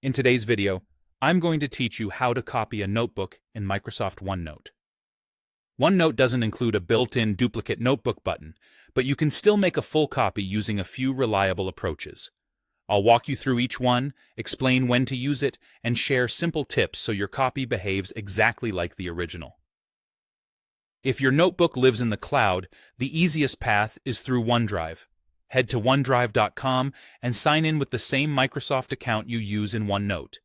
In today's video, I'm going to teach you how to copy a notebook in Microsoft OneNote. OneNote doesn't include a built-in duplicate notebook button, but you can still make a full copy using a few reliable approaches. I'll walk you through each one, explain when to use it, and share simple tips so your copy behaves exactly like the original. If your notebook lives in the cloud, the easiest path is through OneDrive. Head to OneDrive.com and sign in with the same Microsoft account you use in OneNote.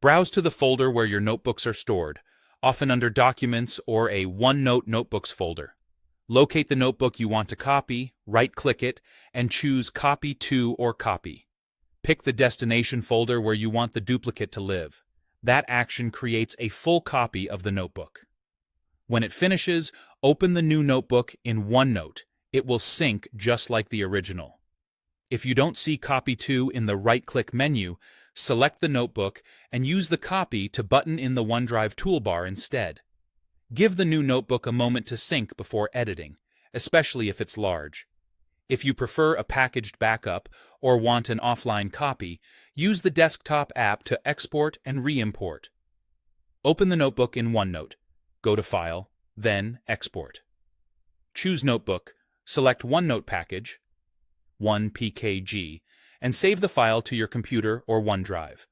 Browse to the folder where your notebooks are stored, often under Documents or a OneNote Notebooks folder. Locate the notebook you want to copy, right-click it, and choose Copy to or Copy. Pick the destination folder where you want the duplicate to live. That action creates a full copy of the notebook. When it finishes, open the new notebook in OneNote. It will sync just like the original. If you don't see Copy to in the right-click menu, select the notebook and use the Copy to button in the OneDrive toolbar instead. Give the new notebook a moment to sync before editing, especially if it's large. If you prefer a packaged backup or want an offline copy, use the desktop app to export and re-import. Open the notebook in OneNote. Go to File, then Export. Choose Notebook, select OneNote Package, 1pkg, and save the file to your computer or OneDrive.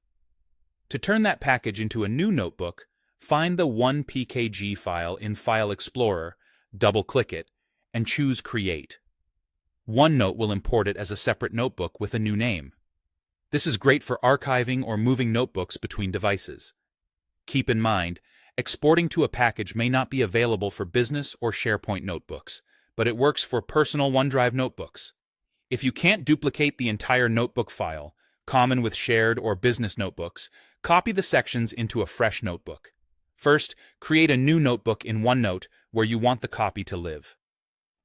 To turn that package into a new notebook, find the 1pkg file in File Explorer, double-click it, and choose Create. OneNote will import it as a separate notebook with a new name. This is great for archiving or moving notebooks between devices. Keep in mind, exporting to a package may not be available for business or SharePoint notebooks, but it works for personal OneDrive notebooks. If you can't duplicate the entire notebook file, common with shared or business notebooks, copy the sections into a fresh notebook. First, create a new notebook in OneNote where you want the copy to live.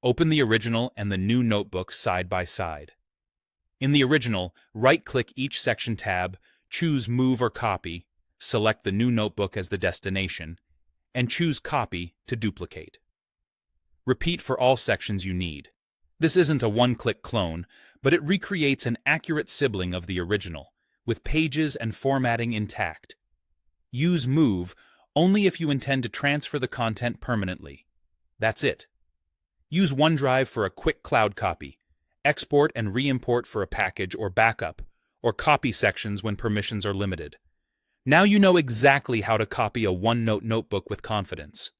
Open the original and the new notebook side by side. In the original, right-click each section tab, choose Move or Copy, select the new notebook as the destination, and choose Copy to duplicate. Repeat for all sections you need. This isn't a one-click clone, but it recreates an accurate sibling of the original, with pages and formatting intact. Use Move only if you intend to transfer the content permanently. That's it. Use OneDrive for a quick cloud copy. Export and re-import for a package or backup, or copy sections when permissions are limited. Now you know exactly how to copy a OneNote notebook with confidence.